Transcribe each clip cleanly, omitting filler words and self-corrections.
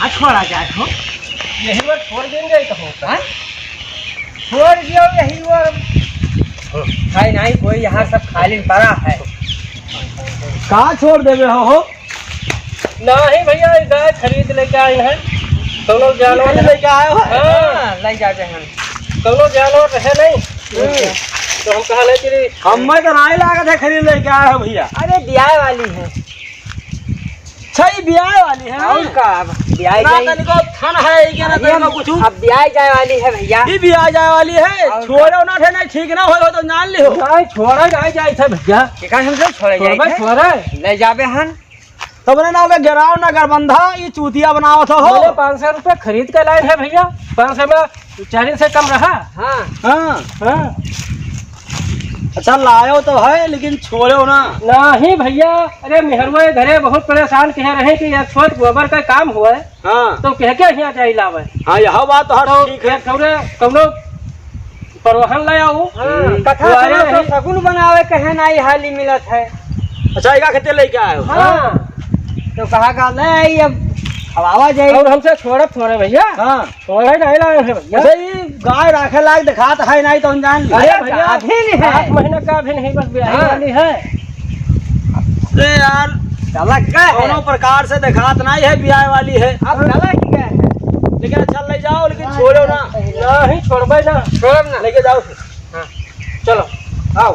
कहाँ छोड़ा जाए हो? यही बार छोड़ देंगे तो होता छोड़ दियो यही वो है नहीं कोई यहाँ सब खाली पड़ा है। कहाँ छोड़ देवे हो? नहीं भैया गाय खरीद लेके आए हैं। दोनों जानवर लेके आए हो? हाँ ले जाते हैं दोनों जानवर रहे नहीं तो हम कहा नहीं कि हमें तो नहीं लागत है खरीद लेके आए हो भैया। अरे ब्याह वाली है। सही ब्याह वाली है और का अब ब्याह ना जाए तनिको थन है कि ना तनिको कुछ अब ब्याह जाए वाली है भैया। ये ब्याह जाए वाली है। और छोड़ो ना थे नहीं ठीक ना हो तो जान लियो। गाय छोड़ा नहीं जाए थे भैया टिका हम सब छोड़े जाए छोड़े ले जाबे हन। तुमने ना होगे गिराओ ना गरबंधा ये चूतिया बनाओ तो हो। बोले 500 रुपये खरीद के लाए हैं भैया। 500 में 4 से कम रहा। हाँ हाँ हाँ अच्छा लायो तो है लेकिन छोड़ो ना। नहीं भैया अरे मेहरवा घरे बहुत परेशान कह रहे कि एक छोट गोबर का काम हुआ है हाँ तो कह के यहाँ जाए लावे हाँ यह बात तो हर तो ठीक है। कौनो परवहन ले आओ कथा सुनो तो सगुन बनावे कहे नहीं हाली मिलत है। अच्छा एक खेते लेके आए हो? हाँ तो कहा का नहीं अब हवा जाए और हमसे छोड़े भैया हाँ छोड़े नहीं लाए हैं भैया। अच्छा ये गाय रखे लायक दिखात है नहीं तो जान ली। अरे अरे भैया अभी नहीं है। 8 महीने का भी नहीं बस ब्याह हाँ। वाली है। अरे यार गलत क्या है? दोनों प्रकार से दिखात नहीं है ब्याह वाली है अब गलत क्या है? लेकिन अच्छा ले जाओ लेकिन छोड़ो ना। नहीं छोड़बे ना छोड़ब ना। लेके जाओ फिर। चलो आओ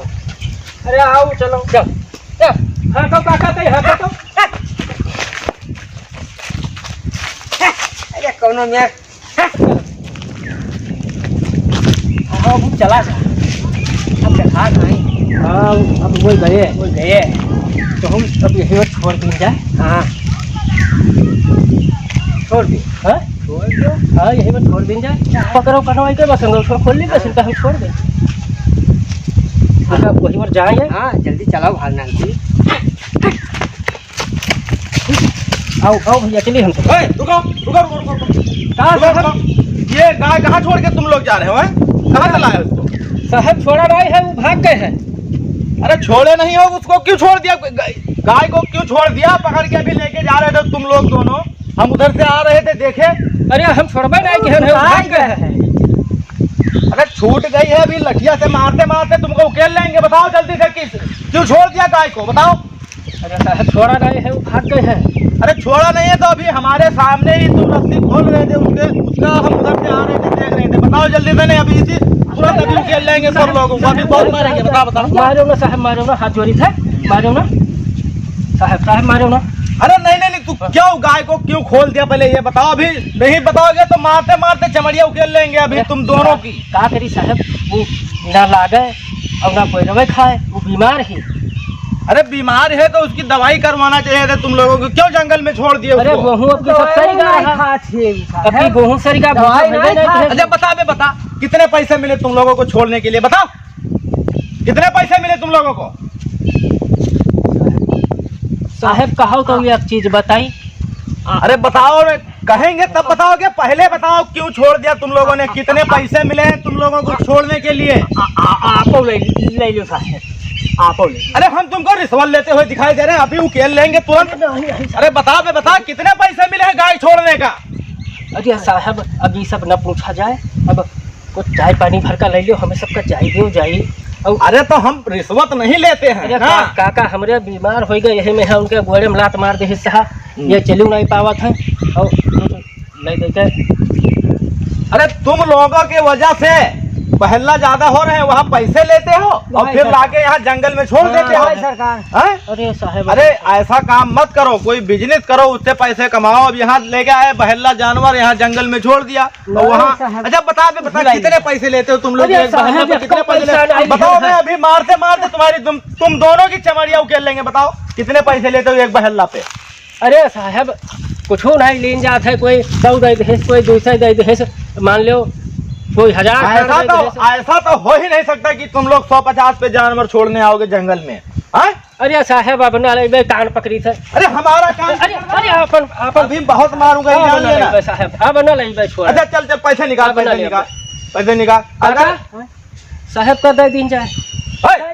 अरे आओ चलो चल हाँ तो काका कहीं हाँ तो अरे कोनो में अब चला जा अब देखा नहीं। हाँ अब वो गए तो हम अब यही बात छोड़ दी जाए। हाँ छोड़ दी हाँ छोड़ दो। हाँ यही बात छोड़ दी जाए। पकड़ो कटवाई के बस अंदर खोल ली बस इनका हम छोड़ दें। हाँ वही बार जाएंगे। हाँ जल्दी चलाओ भागना जी। आओ आओ भैया चलिए हम ओए, रुको रुको रुको रुको, रुको। कहाँ रुको, रुको। ये गाय कहाँ छोड़ के तुम लोग जा रहे हो? कहाँ चला है उसको? साहब छोड़ा नहीं है वो भाग गए हैं। अरे छोड़े नहीं हो उसको क्यों छोड़ दिया? गाय को क्यों छोड़ दिया? पकड़ के अभी लेके जा रहे थे तुम लोग दोनों। हम उधर से आ रहे थे देखे। अरे हम छोड़बे नहीं कि हम भाग गए हैं। अरे छूट गई है अभी लठिया से मारते मारते तुमको उकेल लेंगे। बताओ जल्दी से क्यों छोड़ दिया गाय को? बताओ। अरे साहब छोड़ा नहीं है वो भाग गए हैं। अरे छोड़ा नहीं है तो अभी हमारे सामने ही तुम रस्सी खोल रहे थे उसका हम उधर से आ रहे थे देख रहे थे। बताओ जल्दी से। नहीं अभी इसी तुरंत अभी उकेल लेंगे सब लोगों को। अभी बहुत मारेंगे। बताओ बताओ। मारो ना साहब मारो ना हाथ जोड़ी थे मारो ना साहब मारो ना। अरे नहीं नहीं नहीं, तू क्यों गाय को क्यों खोल दिया पहले ये बताओ। अभी नहीं बताओगे तो मारते मारते चमड़िया उकेल लेंगे अभी तुम दोनों की। का करी साहब वो ना लागे और ना कोई दवाई खाए वो बीमार ही। अरे बीमार है तो उसकी दवाई करवाना चाहिए था तुम लोगों को। क्यों जंगल में छोड़ दिए अरे उसको? गेहूँ अब सब सही गा रहा अभी गेहूँ सही का अच्छा बता बे बता कितने पैसे मिले तुम लोगों को छोड़ने के लिए? बताओ कितने पैसे मिले तुम लोगों को? साहब कहो तो एक चीज बताई। अरे बताओ कहेंगे तब बताओगे। पहले बताओ क्यों छोड़ दिया तुम लोगों ने? कितने पैसे मिले हैं तुम लोगों को छोड़ने के लिए? आपो ले लो साहब आपो ले। अरे हम तुमको रिश्वत लेते हुए दिखाई दे रहे हैं? अभी उकेल लेंगे तुरंत। अरे बता बे बता कितने पैसे मिले हैं गाय छोड़ने का? अरे साहब अब ये सब न पूछा जाए। अब कुछ चाय पानी भर का ले लो हमें सबका चाय दो जाइए। अरे तो हम रिश्वत नहीं लेते हैं। अरे हाँ? काका हमरे बीमार हो गए यही में है उनके गोड़े में लात मार दे साहब ये चलू नहीं पावत है और ले देते। अरे तुम लोगों की वजह से पहला ज्यादा हो रहे हैं वहाँ पैसे लेते हो और फिर लाके यहाँ जंगल में छोड़ देते हो सरकार। हैं? अरे साहब अरे ऐसा काम मत करो। कोई बिजनेस करो उससे पैसे कमाओ। अब यहाँ लेके आए बहला जानवर यहाँ जंगल में छोड़ दिया और वहाँ। अच्छा बता बे बता कितने पैसे लेते हो तुम लोग? अरे एक बहला साहब, पे कितने पैसे पैसा लेते हो? नहीं बताओ है। मैं अभी मारते मारते तुम दोनों की चमड़िया उकेल लेंगे। बताओ कितने पैसे लेते हो एक बहला पे? अरे साहब कुछ नहीं लीन जात है कोई 100 दे दे कोई 200 दे दे मान लो कोई 1000। ऐसा तो हो ही नहीं सकता कि तुम लोग 150 पे जानवर छोड़ने आओगे जंगल में। हाँ? अरे साहब अपना ले कान पकड़ी थे। अरे हमारा काम। अरे अरे अपन अपन अभी बहुत मारूंगा ये जान लेना। साहब अब न ले छोड़। अच्छा चल चल पैसे निकाल पैसे बना निकाल पैसे निकाल। अगर साहब का दे दिन जाए।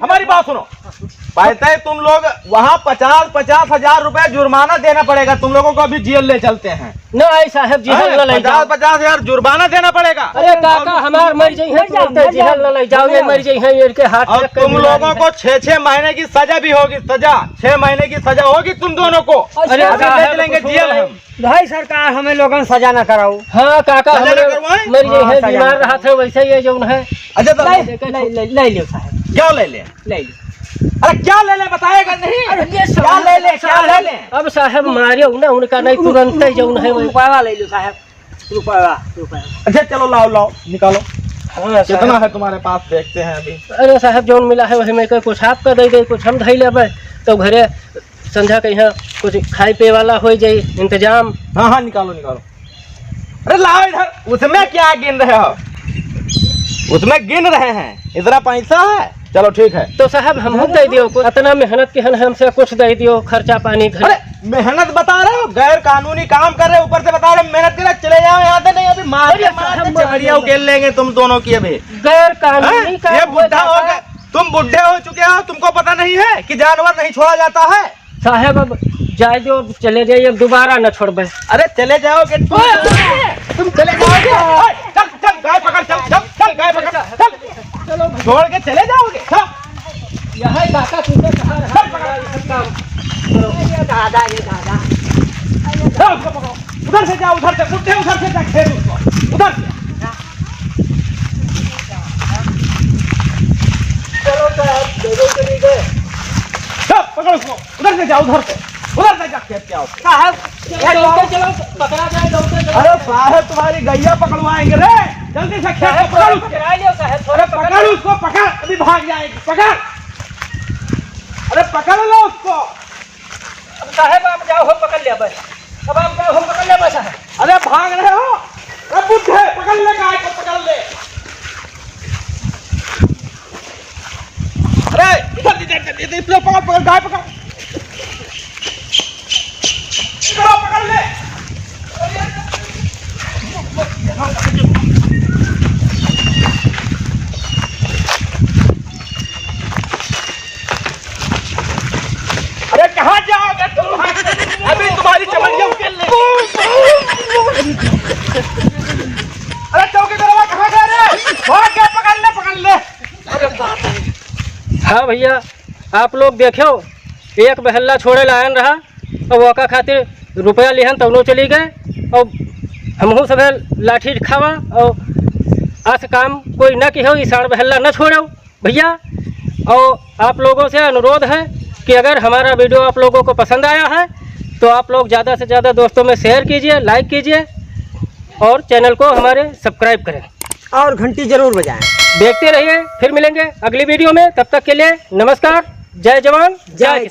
हमारी बात सुनो कहते हैं तुम लोग वहाँ 50-50 हजार रुपए जुर्माना देना पड़ेगा तुम लोगों को। अभी जेल ले चलते हैं। नहीं साहब जेहल न ले जाओ। 50-50 हजार जुर्माना देना पड़ेगा। अरे काका हमार मर जाई है तुरंत जेहल न ले जाओ। ये मर जाई है इनके हाथ और तुम लोगों को 6-6 महीने की सजा भी होगी। सजा 6 महीने की सजा होगी तुम दोनों को। अरे अभी ले चलेंगे जेल हम। भाई सरकार हमें लोगों सजा ना कराओ। हाँ काका सजा हमारे ना करवाएं? मर जाई है हाँ, सजा बीमार ना रहा था वैसे ही जो है। अच्छा तो ले लो साहब, क्या ले ले? ले लो। अरे क्या ले ले बताएगा नहीं? क्या ले ले? क्या ले ले? अब साहब मारियो ना उनका नहीं तुरंत ही जो है रुपया ले लो साहब, रुपया। अच्छा चलो लाओ लाओ निकालो। हाँ कितना है तुम्हारे पास देखते हैं अभी। अरे साहब जो मिला है वही मैं कुछ आपका दे दे कुछ हम धई लेबै तो घरे संध्या के यहाँ कुछ खाए पे वाला हो जाए इंतजाम। हाँ हाँ निकालो निकालो। अरे लाओ इधर। उसमें क्या गिन रहे हो? उसमें गिन रहे हैं। इतना पैसा है। चलो ठीक है। तो साहब हम दे दियो कुछ इतना मेहनत के हन हमसे कुछ दे दियो खर्चा पानी घर। अरे मेहनत बता रहे हो? गैर कानूनी काम कर रहे हो ऊपर से बता रहे हो मेहनत कर चले जाओ यहाँ से। नहीं अभी मार के चमड़िया उकेल लेंगे तुम दोनों की अभी। गैर कानूनी काम। ये बुढ़ा हो गए तुम, बुढ़े हो चुके हो। तुमको पता नहीं है कि जानवर नहीं छोड़ा जाता है। साहब अब जाए दो चले जाइए अब दोबारा न छोड़बे। अरे चले जाओगे तुम चले जाओगे। चल चल गाय पकड़ चल चल चल गाय पकड़ चल चलो छोड़ के चले जाओगे। यहाँ काका तुमसे कहा रहा है सब काम। दादा ये दादा चल उसको पकड़ो। उधर से जाओ, उधर से बुढ़े उधर से जा खेल उसको उधर से। चलो साहब दे चली गए। चल पकड़ उसको उधर से जाओ, उधर से जा खेत के आओ। साहब चलो पकड़ा जाए दौड़ते चलो। अरे साहब तुम्हारी गैया पकड़वाएंगे रे। जल्दी से खेत को पकड़ उसको। करा लियो साहब अरे पकड़ उसको, पकड़ अभी भाग जाएगी। पकड़, अरे पकड़ लो उसको। अब साहब आप जाओ हम पकड़ लिया बस। अब आप जाओ हम पकड़ लिया बस साहब। अरे भाग रहे हो? अरे बुढ़े पकड़ ले गाय को, पकड़ ले। अरे इधर पकड़ पकड़ गाय पकड़। पकड़ ले। अरे कहाँ जाओगे तुम? अभी तुम्हारी चमड़िया उकेल ले। अरे चौकी दरवा कहाँ गए रे? भाग के पकड़ ले। हाँ भैया आप लोग देखो एक बहल्ला छोड़े लायन रहा और वका खातिर रुपया लिहन तवनो चली गए और हमहू सब लाठी खावा और आज काम कोई न कि हो साड़ बहल्ला न छोड़ो भैया। और आप लोगों से अनुरोध है कि अगर हमारा वीडियो आप लोगों को पसंद आया है तो आप लोग ज़्यादा से ज़्यादा दोस्तों में शेयर कीजिए, लाइक कीजिए और चैनल को हमारे सब्सक्राइब करें और घंटी जरूर बजाएं। देखते रहिए। फिर मिलेंगे अगली वीडियो में, तब तक के लिए नमस्कार। जय जवान जय किसान।